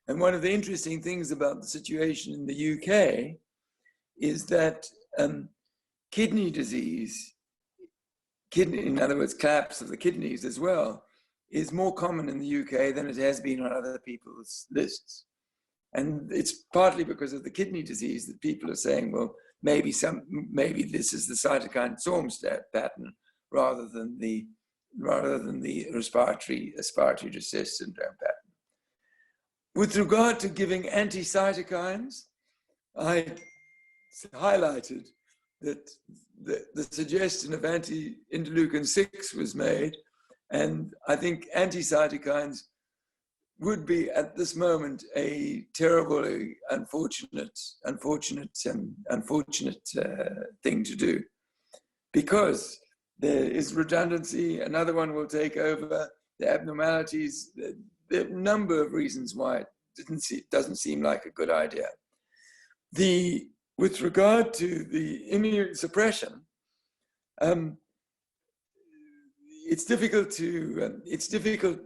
And one of the interesting things about the situation in the UK is that kidney disease, in other words, collapse of the kidneys as well, is more common in the UK than it has been on other people's lists. And it's partly because of the kidney disease that people are saying, well, maybe this is the cytokine storm pattern rather than the respiratory distress syndrome pattern. With regard to giving anti-cytokines, I highlighted that the suggestion of anti-interleukin-6 was made, and I think anti-cytokines would be at this moment a terribly unfortunate thing to do, because there is redundancy. Another one will take over. The abnormalities. There are a number of reasons why it doesn't seem like a good idea. With regard to the immune suppression, it's difficult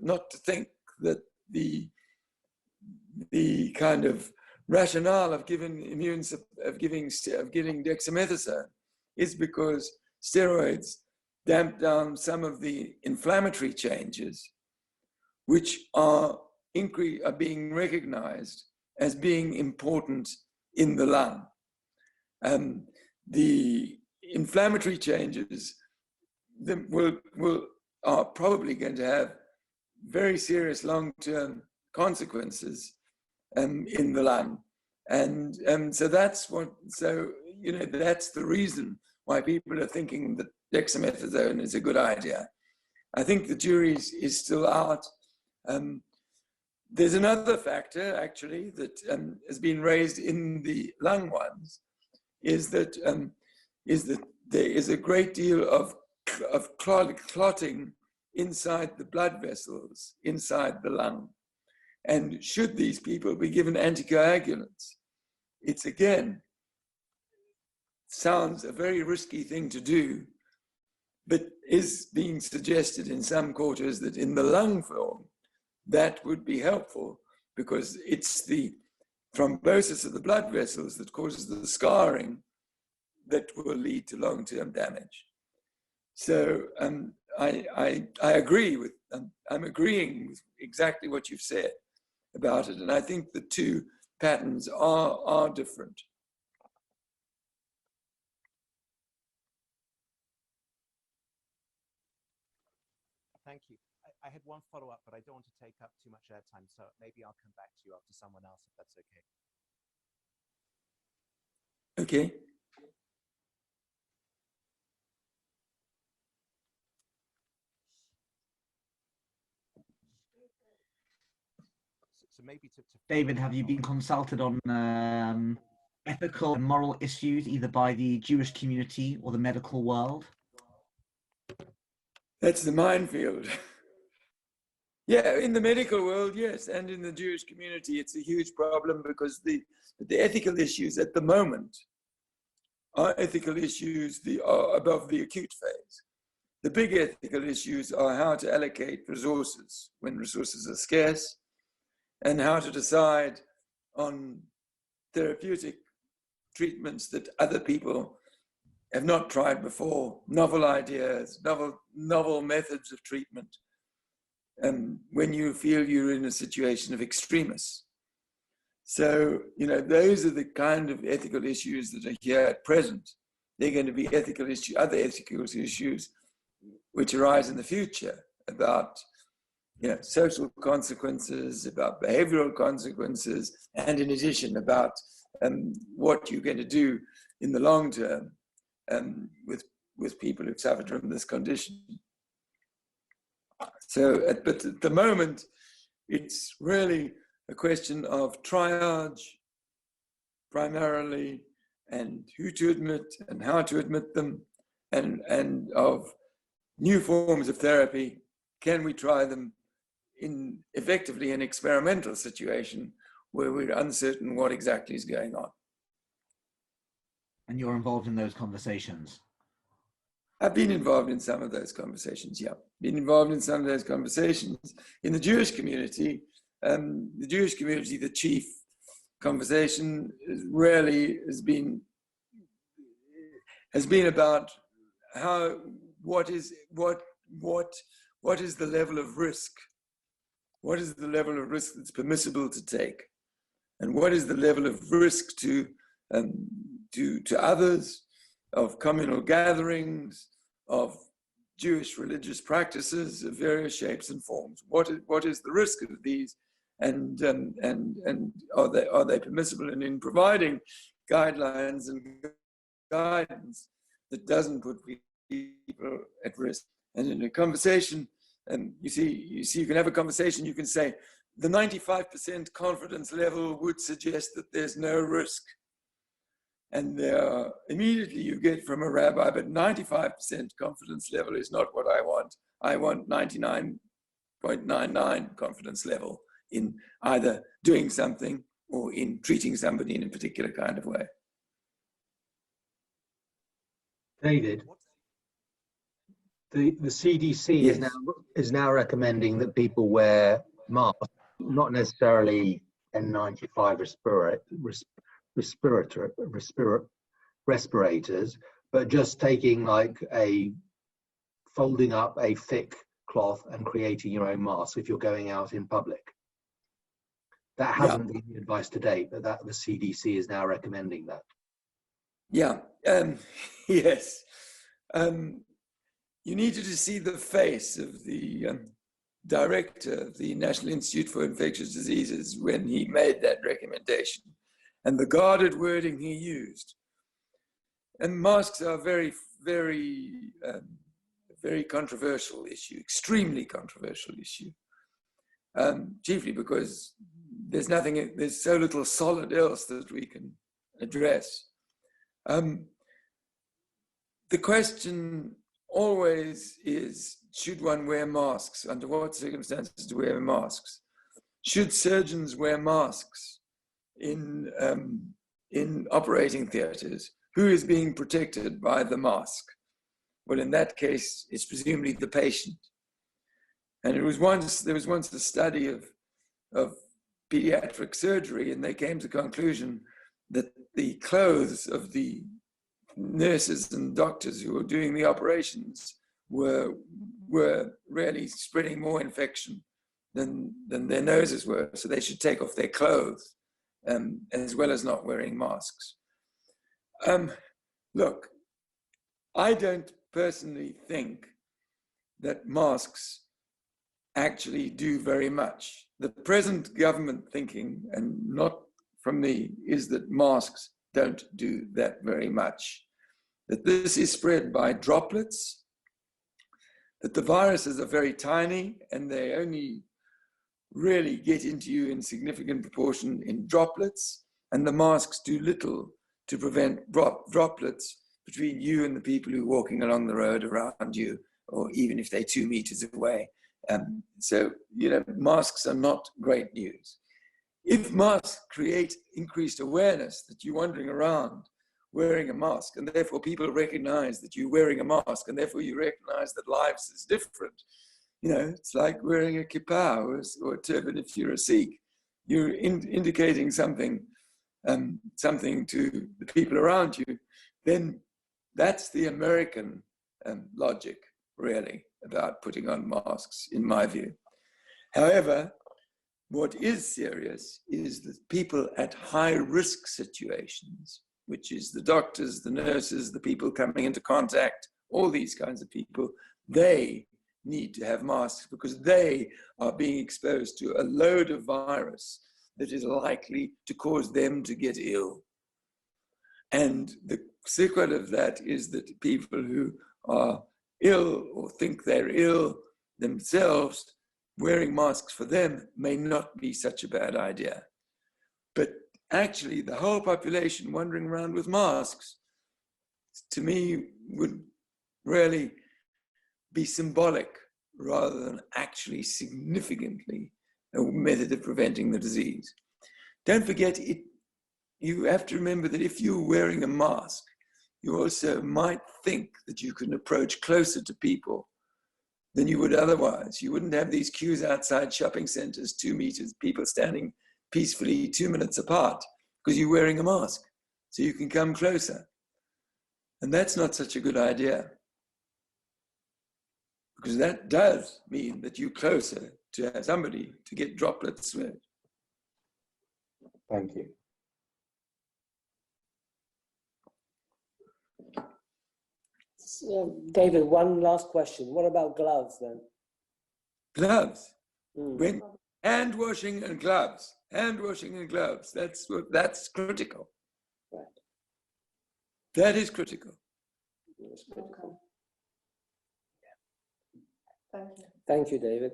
not to think that the kind of rationale of giving dexamethasone is because steroids damp down some of the inflammatory changes, which are being recognized as being important in the lung. The inflammatory changes are probably going to have very serious long-term consequences in the lung. And so that's that's the reason why people are thinking that dexamethasone is a good idea. I think the jury is still out. There's another factor, actually, that has been raised in the lung ones, is that there is a great deal of clotting inside the blood vessels, inside the lung. And should these people be given anticoagulants? It's, again, sounds a very risky thing to do, but is being suggested in some quarters that in the lung form, that would be helpful, because it's the thrombosis of the blood vessels that causes the scarring that will lead to long-term damage. So I agree with, I'm agreeing with exactly what you've said about it, and I think the two patterns are different. Thank you. I had one follow-up, but I don't want to take up too much airtime, so maybe I'll come back to you after someone else, if that's okay. Okay. So maybe to David, have you been consulted on ethical and moral issues, either by the Jewish community or the medical world? That's the minefield. Yeah, in the medical world, yes, and in the Jewish community, it's a huge problem, because the ethical issues at the moment are ethical issues are above the acute phase. The big ethical issues are how to allocate resources when resources are scarce, and how to decide on therapeutic treatments that other people have not tried before, novel ideas, novel methods of treatment, when you feel you're in a situation of extremis. So, those are the kind of ethical issues that are here at present. They're going to be other ethical issues which arise in the future about social consequences, about behavioral consequences, and in addition about what you're going to do in the long term with people who've suffered from this condition. So, but at the moment, it's really a question of triage primarily, and who to admit and how to admit them, and of new forms of therapy. Can we try them in effectively an experimental situation where we're uncertain what exactly is going on? And you're involved in those conversations? I've been involved in some of those conversations, yeah. Been involved in some of those conversations. In the Jewish community, the chief conversation really has been about what is the level of risk? What is the level of risk that's permissible to take? And what is the level of risk to others, of communal gatherings, of Jewish religious practices of various shapes and forms? What is the risk of these? And are they permissible? And in providing guidelines and guidance that doesn't put people at risk. And in a conversation, you can have a conversation, you can say, the 95% confidence level would suggest that there's no risk. And immediately you get from a rabbi, but 95% confidence level is not what I want. I want 99.99 confidence level in either doing something or in treating somebody in a particular kind of way. David, the CDC Yes. is now recommending that people wear masks, not necessarily N95 respirators, but just taking folding up a thick cloth and creating your own mask if you're going out in public. That hasn't been the advice to date, but that the CDC is now recommending that. Yeah, yes. You needed to see the face of the director of the National Institute for Infectious Diseases when he made that recommendation, and the guarded wording he used. And masks are very, very, very controversial issue, extremely controversial issue, chiefly because there's so little solid else that we can address. The question always is, should one wear masks? Under what circumstances do we wear masks? Should surgeons wear masks in operating theaters? Who is being protected by the mask? Well, in that case, it's presumably the patient. And there was once a study of pediatric surgery, and they came to the conclusion that the clothes of the nurses and doctors who were doing the operations were really spreading more infection than their noses were. So they should take off their clothes, as well as not wearing masks. Look, I don't personally think that masks actually do very much. The present government thinking, and not from me, is that masks don't do that very much. That this is spread by droplets, that the viruses are very tiny and they only really get into you in significant proportion in droplets, and the masks do little to prevent droplets between you and the people who are walking along the road around you, or even if they're 2 meters away. So, masks are not great news. If masks create increased awareness that you're wandering around wearing a mask, and therefore people recognize that you're wearing a mask, and therefore you recognize that life is different. It's like wearing a kippah or a turban if you're a Sikh. You're indicating something to the people around you. Then that's the American logic, really, about putting on masks, in my view. However, what is serious is that people at high risk situations, which is the doctors, the nurses, the people coming into contact, all these kinds of people, they need to have masks because they are being exposed to a load of virus that is likely to cause them to get ill. And the sequel of that is that people who are ill or think they're ill themselves, wearing masks for them may not be such a bad idea. But actually, the whole population wandering around with masks, to me, would really be symbolic rather than actually significantly a method of preventing the disease. Don't forget, you have to remember that if you're wearing a mask, you also might think that you can approach closer to people than you would otherwise. You wouldn't have these queues outside shopping centers, 2 meters, people standing peacefully 2 minutes apart because you're wearing a mask, so you can come closer. And that's not such a good idea, because that does mean that you're closer to have somebody to get droplets with. Thank you. David, one last question. What about gloves then? Gloves? When hand washing and gloves. Hand washing and gloves. That's critical. Right. That is critical. Thank you. Thank you, David.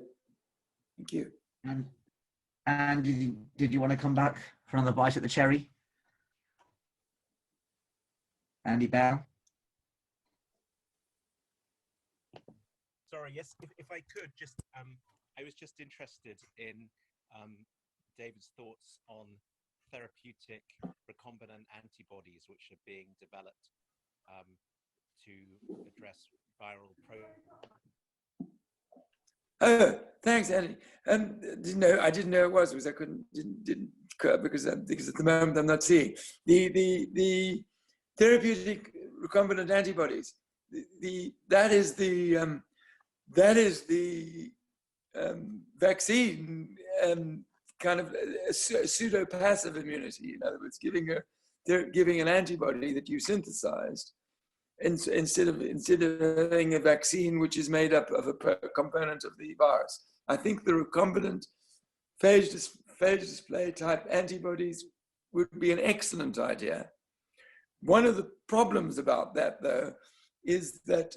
Thank you. And did you want to come back for another bite at the cherry? Andy Bell? Sorry, yes, if I could just, I was just interested in David's thoughts on therapeutic recombinant antibodies which are being developed to address viral Oh, thanks, Andy. I didn't know it was because I didn't because at the moment I'm not seeing the therapeutic recombinant antibodies. That is the vaccine kind of a pseudo-passive immunity. In other words, giving an antibody that you synthesized instead of having a vaccine which is made up of a component of the virus. I think the recombinant phage display type antibodies would be an excellent idea. One of the problems about that, though, is that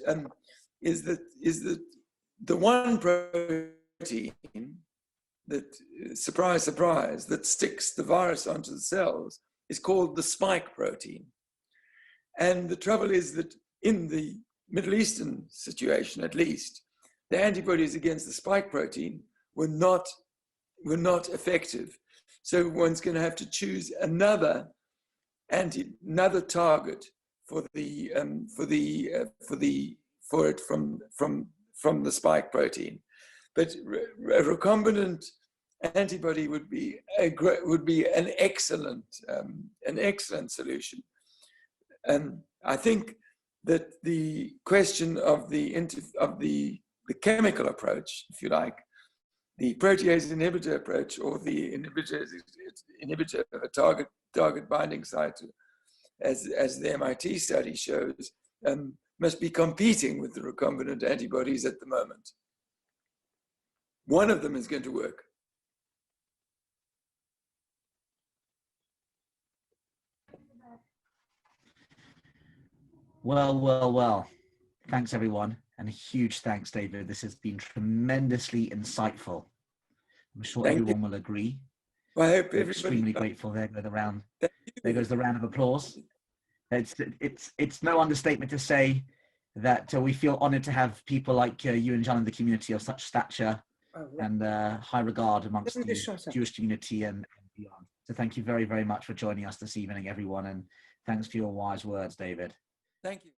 the one protein that, surprise, surprise, that sticks the virus onto the cells is called the spike protein. And the trouble is that in the Middle Eastern situation, at least, the antibodies against the spike protein were not effective. So one's going to have to choose another target for it from the spike protein. But a recombinant antibody would be an excellent solution. And I think that the question of the chemical approach, if you like, the protease inhibitor approach, or the inhibitor of a target binding site, as the MIT study shows, must be competing with the recombinant antibodies at the moment. One of them is going to work. Well. Thanks, everyone. And a huge thanks, David. This has been tremendously insightful. I'm sure everyone will agree. Well, I hope We're everybody... extremely grateful. There goes the round of applause. It's no understatement to say that we feel honored to have people like you and John in the community of such stature and high regard amongst the Jewish community and beyond. So thank you very, very much for joining us this evening, everyone. And thanks for your wise words, David. Thank you.